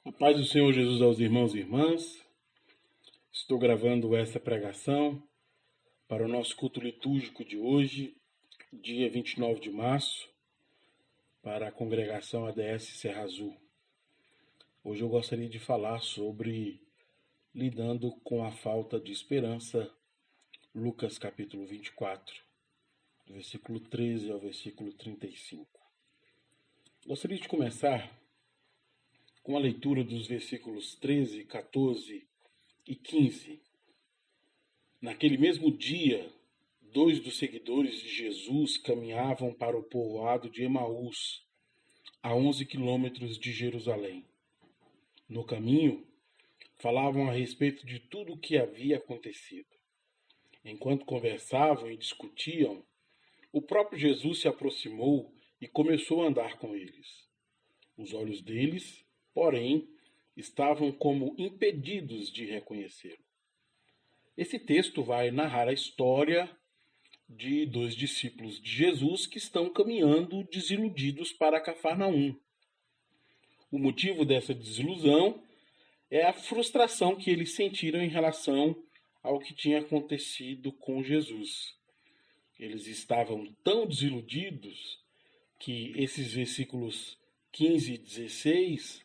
A paz do Senhor Jesus aos irmãos e irmãs. Estou gravando essa pregação para o nosso culto litúrgico de hoje, dia 29 de março, para a congregação ADS Serra Azul. Hoje eu gostaria de falar sobre lidando com a falta de esperança, Lucas capítulo 24, do versículo 13 ao versículo 35. Gostaria de começar com a leitura dos versículos 13, 14 e 15. Naquele mesmo dia, 2 dos seguidores de Jesus caminhavam para o povoado de Emaús, a 11 quilômetros de Jerusalém. No caminho, falavam a respeito de tudo o que havia acontecido. Enquanto conversavam e discutiam, o próprio Jesus se aproximou e começou a andar com eles. Os olhos deles, porém, estavam como impedidos de reconhecê-lo. Esse texto vai narrar a história de dois discípulos de Jesus que estão caminhando desiludidos para Cafarnaum. O motivo dessa desilusão é a frustração que eles sentiram em relação ao que tinha acontecido com Jesus. Eles estavam tão desiludidos que esses versículos 15 e 16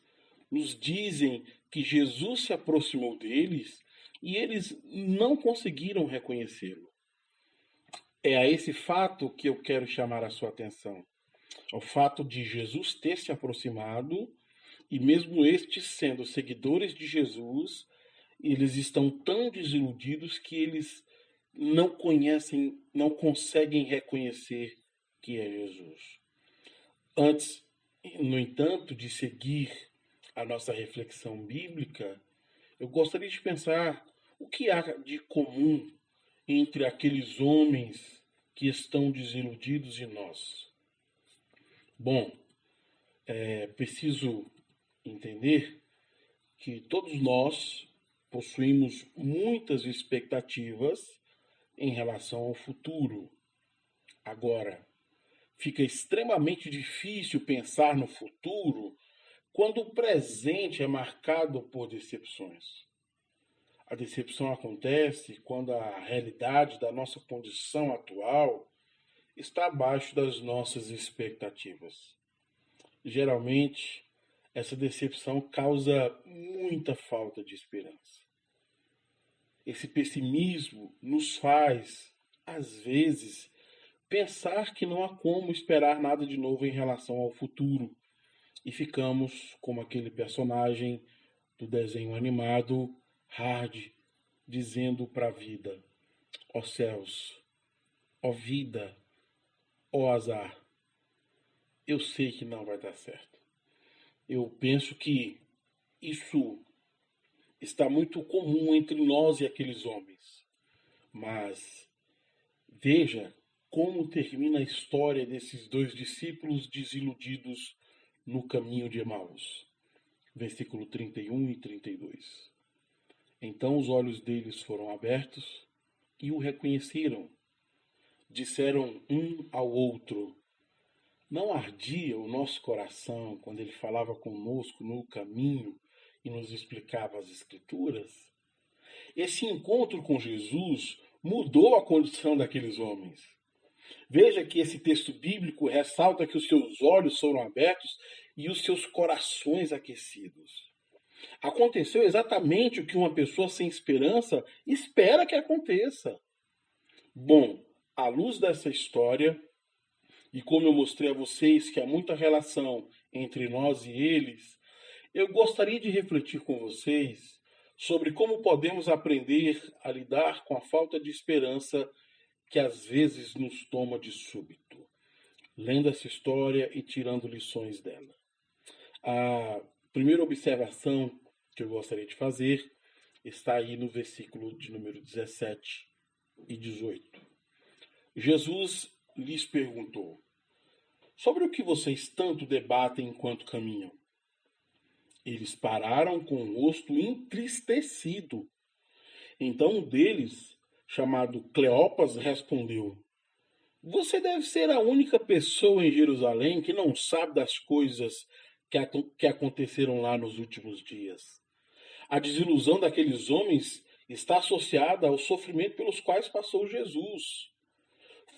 nos dizem que Jesus se aproximou deles e eles não conseguiram reconhecê-lo. É a esse fato que eu quero chamar a sua atenção. O fato de Jesus ter se aproximado e mesmo estes sendo seguidores de Jesus, eles estão tão desiludidos que eles não conhecem, não conseguem reconhecer que é Jesus. Antes, no entanto, de seguir a nossa reflexão bíblica, eu gostaria de pensar o que há de comum entre aqueles homens que estão desiludidos e nós. Bom, é preciso entender que todos nós possuímos muitas expectativas em relação ao futuro. Agora, fica extremamente difícil pensar no futuro quando o presente é marcado por decepções. A decepção acontece quando a realidade da nossa condição atual está abaixo das nossas expectativas. Geralmente, essa decepção causa muita falta de esperança. Esse pessimismo nos faz, às vezes, pensar que não há como esperar nada de novo em relação ao futuro e ficamos como aquele personagem do desenho animado Hard, dizendo para a vida: ó céus, ó vida, ó azar, eu sei que não vai dar certo. Eu penso que isso está muito comum entre nós e aqueles homens. Mas veja como termina a história desses dois discípulos desiludidos no caminho de Emaús. Versículo 31 e 32. Então os olhos deles foram abertos e o reconheceram. Disseram um ao outro: não ardia o nosso coração quando ele falava conosco no caminho e nos explicava as Escrituras? Esse encontro com Jesus mudou a condição daqueles homens. Veja que esse texto bíblico ressalta que os seus olhos foram abertos e os seus corações aquecidos. Aconteceu exatamente o que uma pessoa sem esperança espera que aconteça. Bom, à luz dessa história, e como eu mostrei a vocês que há muita relação entre nós e eles, eu gostaria de refletir com vocês sobre como podemos aprender a lidar com a falta de esperança que às vezes nos toma de súbito, lendo essa história e tirando lições dela. A primeira observação que eu gostaria de fazer está aí no versículo de número 17 e 18. Jesus lhes perguntou: sobre o que vocês tanto debatem enquanto caminham? Eles pararam com o rosto entristecido. Então um deles, chamado Cleopas, respondeu: você deve ser a única pessoa em Jerusalém que não sabe das coisas que aconteceram lá nos últimos dias. A desilusão daqueles homens está associada ao sofrimento pelos quais passou Jesus.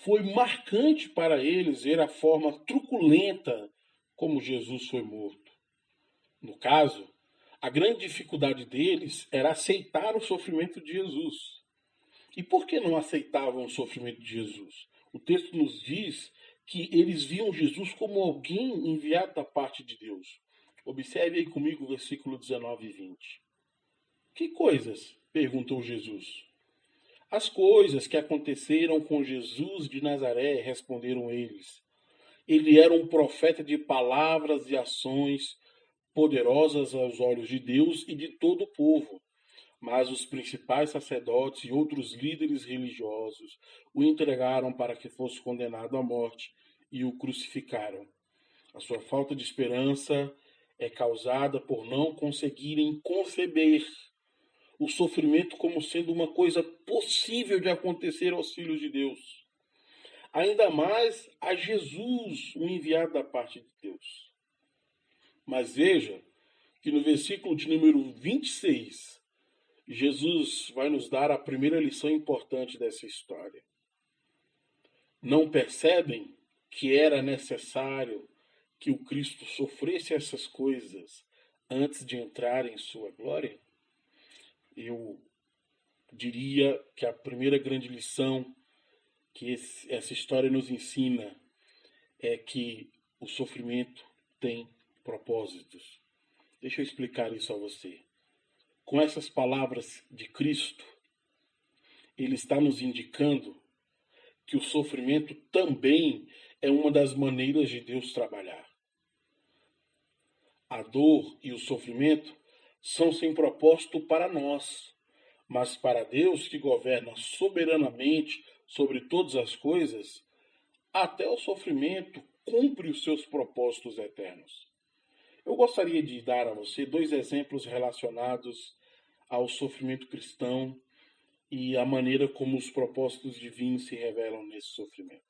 Foi marcante para eles ver a forma truculenta como Jesus foi morto. No caso, a grande dificuldade deles era aceitar o sofrimento de Jesus. E por que não aceitavam o sofrimento de Jesus? O texto nos diz que eles viam Jesus como alguém enviado da parte de Deus. Observe aí comigo o versículo 19 e 20. Que coisas? Perguntou Jesus. As coisas que aconteceram com Jesus de Nazaré, responderam eles. Ele era um profeta de palavras e ações poderosas aos olhos de Deus e de todo o povo. Mas os principais sacerdotes e outros líderes religiosos o entregaram para que fosse condenado à morte e o crucificaram. A sua falta de esperança é causada por não conseguirem conceber o sofrimento como sendo uma coisa possível de acontecer aos filhos de Deus. Ainda mais a Jesus, o enviado da parte de Deus. Mas veja que no versículo de número 26, Jesus vai nos dar a primeira lição importante dessa história. Não percebem que era necessário que o Cristo sofresse essas coisas antes de entrar em sua glória? Eu diria que a primeira grande lição que essa história nos ensina é que o sofrimento tem propósitos. Deixa eu explicar isso a você. Com essas palavras de Cristo, ele está nos indicando que o sofrimento também é uma das maneiras de Deus trabalhar. A dor e o sofrimento são sem propósito para nós, mas para Deus, que governa soberanamente sobre todas as coisas, até o sofrimento cumpre os seus propósitos eternos. Eu gostaria de dar a você 2 exemplos relacionados ao sofrimento cristão e a maneira como os propósitos divinos se revelam nesse sofrimento.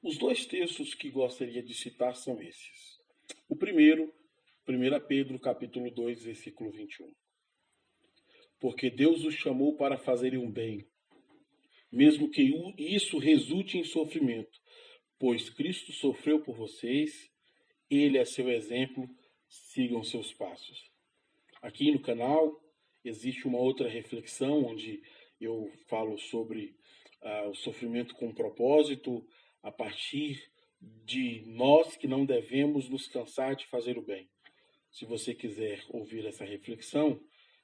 Os 2 textos que gostaria de citar são esses. O primeiro, 1 Pedro capítulo 2, versículo 21. Porque Deus os chamou para fazerem um bem, mesmo que isso resulte em sofrimento, pois Cristo sofreu por vocês, ele é seu exemplo, sigam seus passos. Aqui no canal existe uma outra reflexão onde eu falo sobre o sofrimento com propósito a partir de nós que não devemos nos cansar de fazer o bem. Se você quiser ouvir essa reflexão,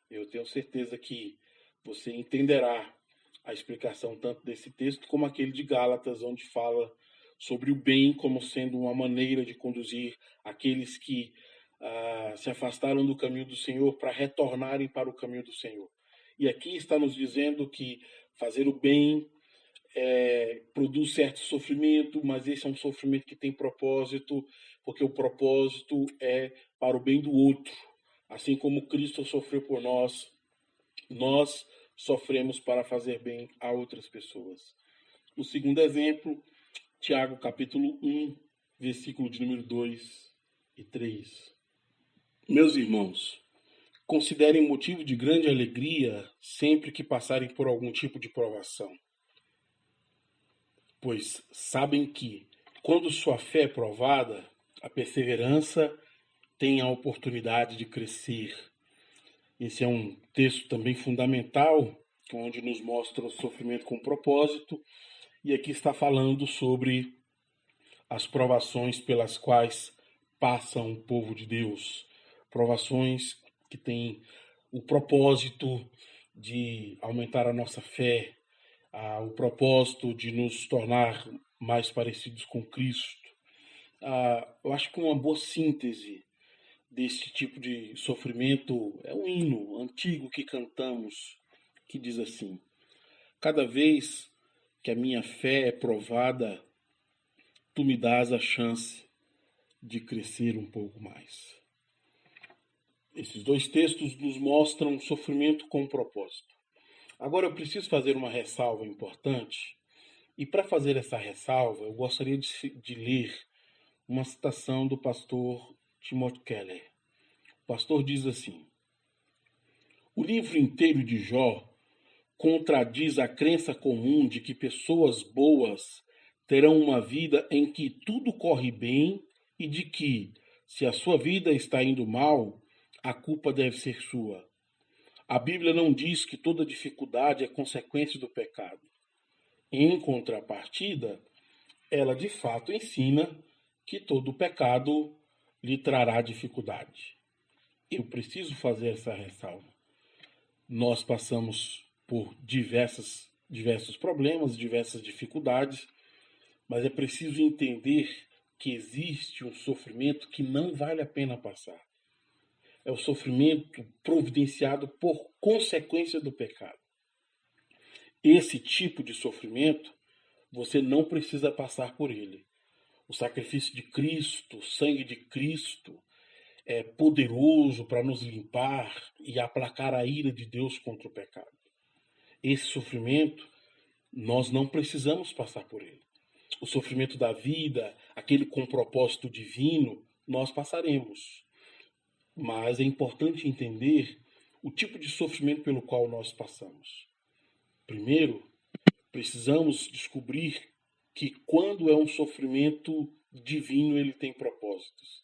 eu tenho certeza que você entenderá a explicação tanto desse texto como aquele de Gálatas, onde fala sobre o bem como sendo uma maneira de conduzir aqueles que se afastaram do caminho do Senhor para retornarem para o caminho do Senhor. E aqui está nos dizendo que fazer o bem produz certo sofrimento, mas esse é um sofrimento que tem propósito, porque o propósito é para o bem do outro. Assim como Cristo sofreu por nós, nós sofremos para fazer bem a outras pessoas. O segundo exemplo, Tiago capítulo 1, versículo de número 2 e 3. Meus irmãos, considerem motivo de grande alegria sempre que passarem por algum tipo de provação, pois sabem que, quando sua fé é provada, a perseverança tem a oportunidade de crescer. Esse é um texto também fundamental, onde nos mostra o sofrimento com propósito, e aqui está falando sobre as provações pelas quais passa o povo de Deus. Provações que têm o propósito de aumentar a nossa fé, o propósito de nos tornar mais parecidos com Cristo. Eu acho que uma boa síntese desse tipo de sofrimento é um hino antigo que cantamos, que diz assim: cada vez que a minha fé é provada, tu me dás a chance de crescer um pouco mais. Esses 2 textos nos mostram sofrimento com propósito. Agora eu preciso fazer uma ressalva importante, e para fazer essa ressalva eu gostaria de ler uma citação do pastor Timothy Keller. O pastor diz assim: o livro inteiro de Jó contradiz a crença comum de que pessoas boas terão uma vida em que tudo corre bem e de que, se a sua vida está indo mal, a culpa deve ser sua. A Bíblia não diz que toda dificuldade é consequência do pecado. Em contrapartida, ela de fato ensina que todo pecado lhe trará dificuldade. Eu preciso fazer essa ressalva. Nós passamos por diversos problemas, diversas dificuldades, mas é preciso entender que existe um sofrimento que não vale a pena passar. É o sofrimento providenciado por consequência do pecado. Esse tipo de sofrimento, você não precisa passar por ele. O sacrifício de Cristo, o sangue de Cristo, é poderoso para nos limpar e aplacar a ira de Deus contra o pecado. Esse sofrimento, nós não precisamos passar por ele. O sofrimento da vida, aquele com propósito divino, nós passaremos. Mas é importante entender o tipo de sofrimento pelo qual nós passamos. Primeiro, precisamos descobrir que quando é um sofrimento divino, ele tem propósitos.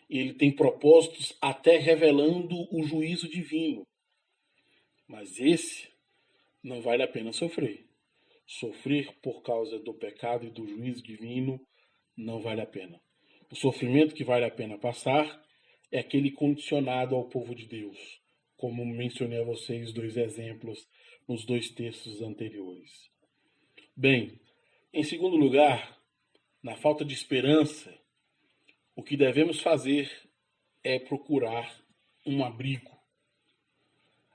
Ele tem propósitos até revelando o juízo divino. Mas esse não vale a pena sofrer. Sofrer por causa do pecado e do juízo divino não vale a pena. O sofrimento que vale a pena passar é aquele condicionado ao povo de Deus, como mencionei a vocês 2 exemplos nos 2 textos anteriores. Bem, em segundo lugar, na falta de esperança, o que devemos fazer é procurar um abrigo.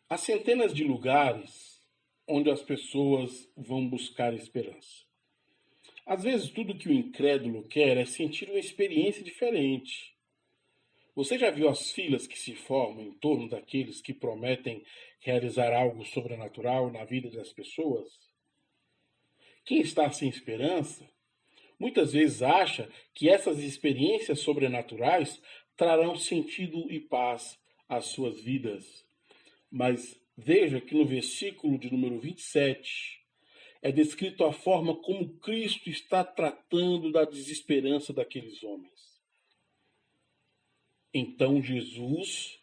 Há centenas de lugares onde as pessoas vão buscar esperança. Às vezes, tudo que o incrédulo quer é sentir uma experiência diferente. Você já viu as filas que se formam em torno daqueles que prometem realizar algo sobrenatural na vida das pessoas? Quem está sem esperança muitas vezes acha que essas experiências sobrenaturais trarão sentido e paz às suas vidas. Mas veja que no versículo de número 27 é descrito a forma como Cristo está tratando da desesperança daqueles homens. Então Jesus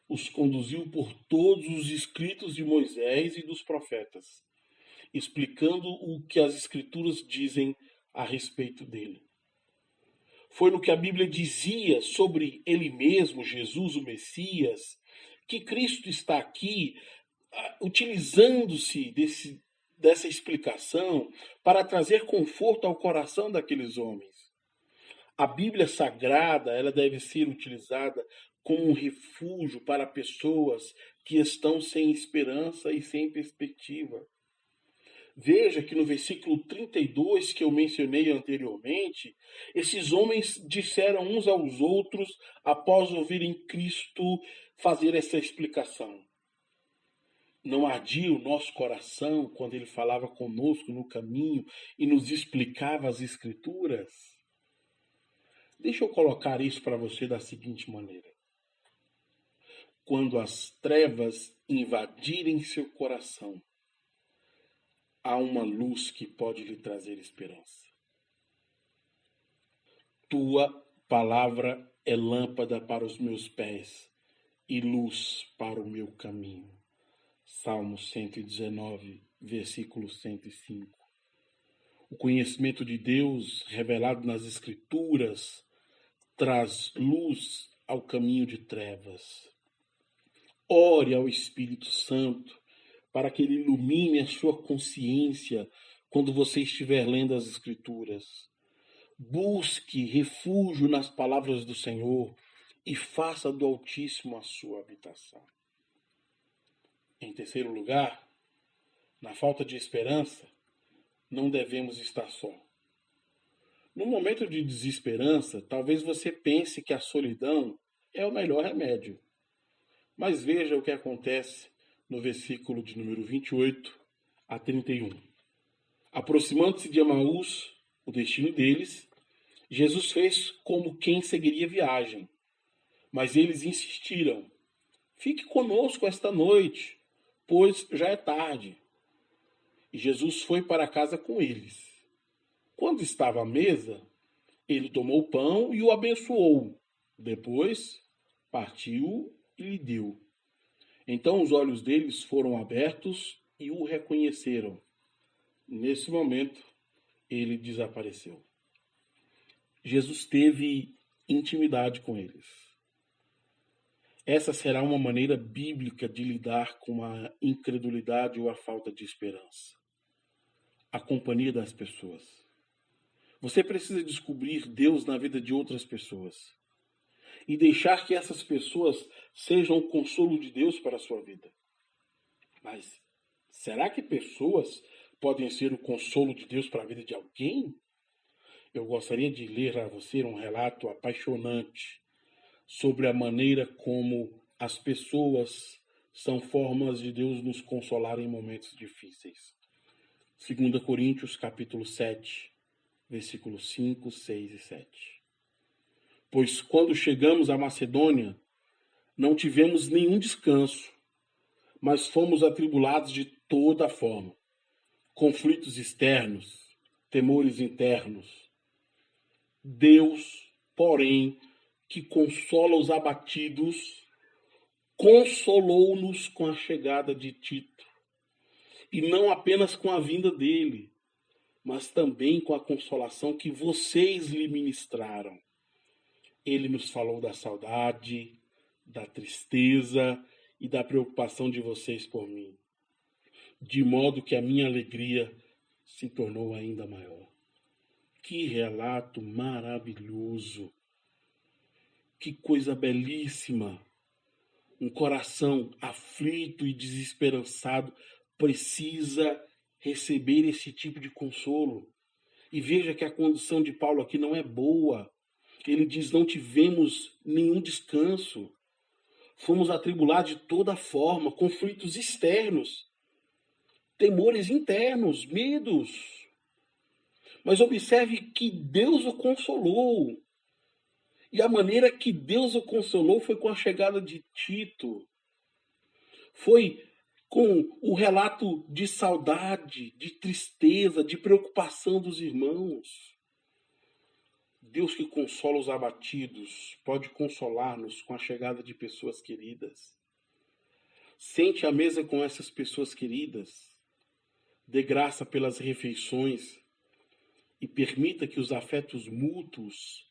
os conduziu por todos os escritos de Moisés e dos profetas, explicando o que as Escrituras dizem a respeito dele. Foi no que a Bíblia dizia sobre ele mesmo, Jesus, o Messias, que Cristo está aqui utilizando-se dessa explicação para trazer conforto ao coração daqueles homens. A Bíblia Sagrada, ela deve ser utilizada como um refúgio para pessoas que estão sem esperança e sem perspectiva. Veja que no versículo 32 que eu mencionei anteriormente, esses homens disseram uns aos outros após ouvirem Cristo fazer essa explicação. Não ardia o nosso coração quando ele falava conosco no caminho e nos explicava as Escrituras? Deixa eu colocar isso para você da seguinte maneira. Quando as trevas invadirem seu coração, há uma luz que pode lhe trazer esperança. Tua palavra é lâmpada para os meus pés e luz para o meu caminho. Salmo 119, versículo 105. O conhecimento de Deus revelado nas Escrituras traz luz ao caminho de trevas. Ore ao Espírito Santo para que ele ilumine a sua consciência quando você estiver lendo as Escrituras. Busque refúgio nas palavras do Senhor e faça do Altíssimo a sua habitação. Em terceiro lugar, na falta de esperança, não devemos estar só. No momento de desesperança, talvez você pense que a solidão é o melhor remédio. Mas veja o que acontece no versículo de número 28 a 31. Aproximando-se de Emaús, o destino deles, Jesus fez como quem seguiria viagem, Mas eles insistiram: fique conosco esta noite, pois já é tarde. E Jesus foi para casa com eles. Quando estava à mesa, ele tomou o pão e o abençoou. Depois, partiu e lhe deu. Então os olhos deles foram abertos e o reconheceram. Nesse momento, ele desapareceu. Jesus teve intimidade com eles. Essa será uma maneira bíblica de lidar com a incredulidade ou a falta de esperança. A companhia das pessoas. Você precisa descobrir Deus na vida de outras pessoas e deixar que essas pessoas sejam o consolo de Deus para a sua vida. Mas será que pessoas podem ser o consolo de Deus para a vida de alguém? Eu gostaria de ler a você um relato apaixonante sobre a maneira como as pessoas são formas de Deus nos consolar em momentos difíceis. 2 Coríntios, capítulo 7, versículos 5, 6 e 7. Pois quando chegamos à Macedônia, não tivemos nenhum descanso, mas fomos atribulados de toda forma. Conflitos externos, temores internos. Deus, porém, que consola os abatidos, consolou-nos com a chegada de Tito. E não apenas com a vinda dele, mas também com a consolação que vocês lhe ministraram. Ele nos falou da saudade, da tristeza e da preocupação de vocês por mim, de modo que a minha alegria se tornou ainda maior. Que relato maravilhoso! Que coisa belíssima! Um coração aflito e desesperançado precisa receber esse tipo de consolo. E veja que a condição de Paulo aqui não é boa. Ele diz: não tivemos nenhum descanso. Fomos atribulados de toda forma, conflitos externos, temores internos, medos. Mas observe que Deus o consolou. E a maneira que Deus o consolou foi com a chegada de Tito. Foi com o relato de saudade, de tristeza, de preocupação dos irmãos. Deus que consola os abatidos pode consolar-nos com a chegada de pessoas queridas. Sente à mesa com essas pessoas queridas. Dê graça pelas refeições e permita que os afetos mútuos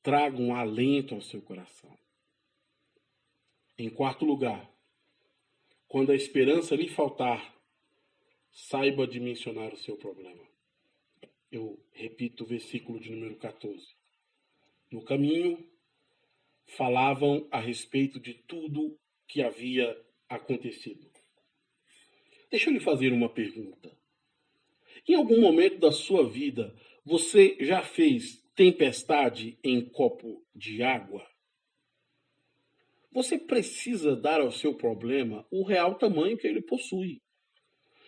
tragam alento ao seu coração. Em quarto lugar, quando a esperança lhe faltar, saiba dimensionar o seu problema. Eu repito o versículo de número 14. No caminho, falavam a respeito de tudo que havia acontecido. Deixa eu lhe fazer uma pergunta. Em algum momento da sua vida, você já fez tempestade em copo de água? Você precisa dar ao seu problema o real tamanho que ele possui.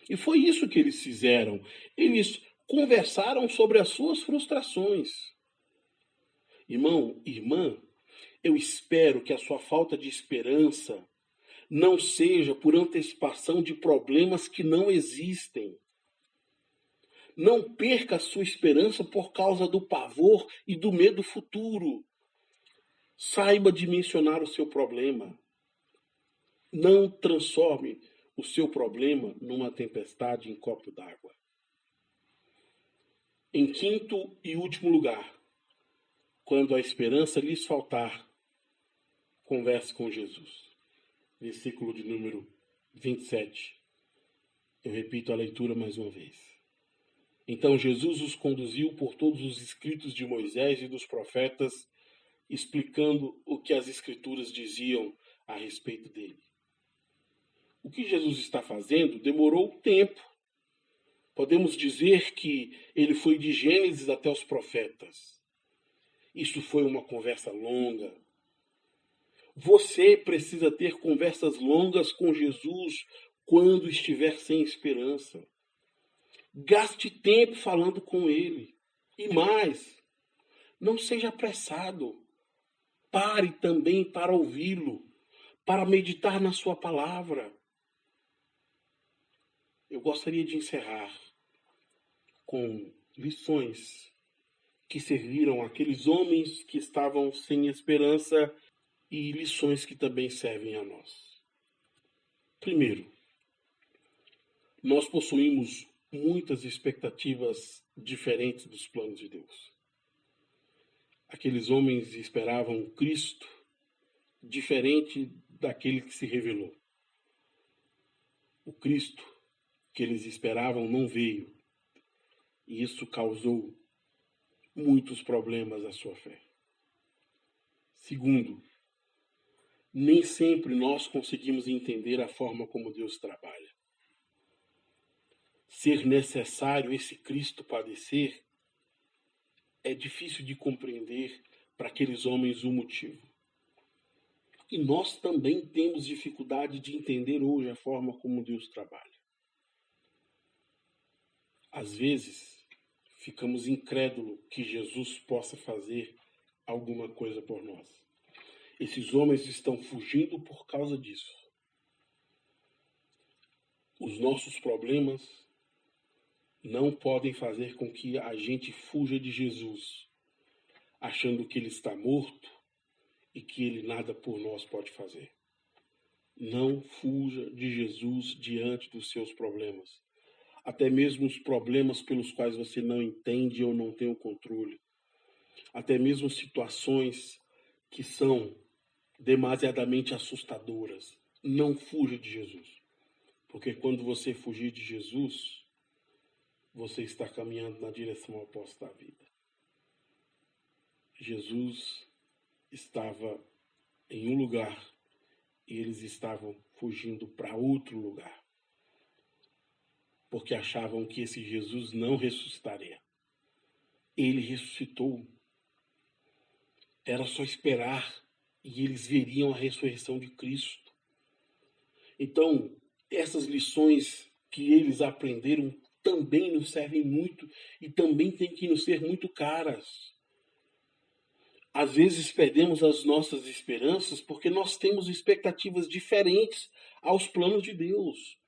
E foi isso que eles fizeram. Eles conversaram sobre as suas frustrações. Irmão, irmã, eu espero que a sua falta de esperança não seja por antecipação de problemas que não existem. Não perca a sua esperança por causa do pavor e do medo futuro. Saiba dimensionar o seu problema. Não transforme o seu problema numa tempestade em copo d'água. Em quinto e último lugar, quando a esperança lhes faltar, converse com Jesus. Versículo de número 27. Eu repito a leitura mais uma vez. Então Jesus os conduziu por todos os escritos de Moisés e dos profetas, explicando o que as escrituras diziam a respeito dele. O que Jesus está fazendo demorou tempo. Podemos dizer que ele foi de Gênesis até os profetas. Isso foi uma conversa longa. Você precisa ter conversas longas com Jesus quando estiver sem esperança. Gaste tempo falando com ele. E mais, não seja apressado. pare também para ouvi-lo, para meditar na sua palavra. Eu gostaria de encerrar com lições que serviram àqueles homens que estavam sem esperança e lições que também servem a nós. Primeiro, nós possuímos muitas expectativas diferentes dos planos de Deus. Aqueles homens esperavam Cristo diferente daquele que se revelou. O Cristo que eles esperavam não veio, e isso causou muitos problemas à sua fé. Segundo, nem sempre nós conseguimos entender a forma como Deus trabalha. Ser necessário esse Cristo padecer é difícil de compreender para aqueles homens o motivo. E nós também temos dificuldade de entender hoje a forma como Deus trabalha. Às vezes, ficamos incrédulos que Jesus possa fazer alguma coisa por nós. Esses homens estão fugindo por causa disso. Os nossos problemas não podem fazer com que a gente fuja de Jesus, achando que ele está morto e que ele nada por nós pode fazer. Não fuja de Jesus diante dos seus problemas. Até mesmo os problemas pelos quais você não entende ou não tem o controle. Até mesmo situações que são demasiadamente assustadoras. Não fuja de Jesus. Porque quando você fugir de Jesus, você está caminhando na direção oposta à vida. Jesus estava em um lugar e eles estavam fugindo para outro lugar. Porque achavam que esse Jesus não ressuscitaria. Ele ressuscitou. Era só esperar e eles veriam a ressurreição de Cristo. Então, essas lições que eles aprenderam também nos servem muito e também têm que nos ser muito caras. Às vezes perdemos as nossas esperanças porque nós temos expectativas diferentes aos planos de Deus.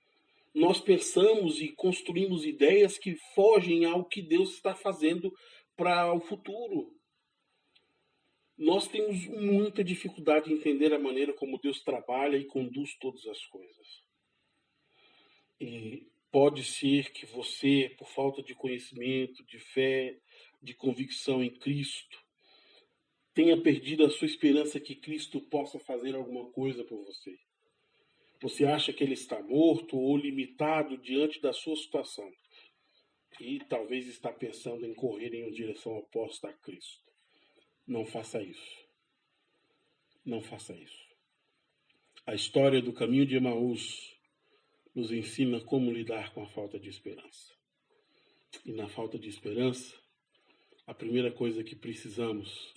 Nós pensamos e construímos ideias que fogem ao que Deus está fazendo para o futuro. Nós temos muita dificuldade em entender a maneira como Deus trabalha e conduz todas as coisas. E pode ser que você, por falta de conhecimento, de fé, de convicção em Cristo, tenha perdido a sua esperança que Cristo possa fazer alguma coisa por você. Você acha que ele está morto ou limitado diante da sua situação. E talvez está pensando em correr em uma direção oposta a Cristo. Não faça isso. Não faça isso. A história do caminho de Emaús nos ensina como lidar com a falta de esperança. E na falta de esperança, a primeira coisa que precisamos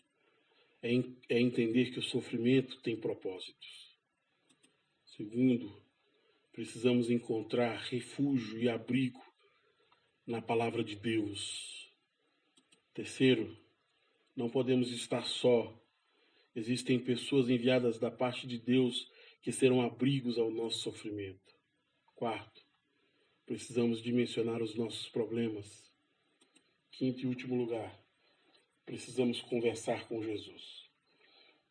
é entender que o sofrimento tem propósitos. Segundo, precisamos encontrar refúgio e abrigo na palavra de Deus. Terceiro, não podemos estar só. Existem pessoas enviadas da parte de Deus que serão abrigos ao nosso sofrimento. Quarto, precisamos dimensionar os nossos problemas. Quinto e último lugar, precisamos conversar com Jesus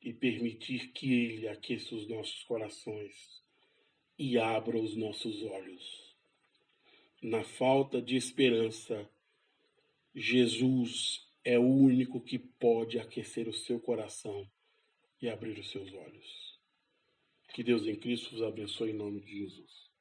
e permitir que Ele aqueça os nossos corações e abra os nossos olhos. Na falta de esperança, Jesus é o único que pode aquecer o seu coração e abrir os seus olhos. Que Deus em Cristo vos abençoe em nome de Jesus.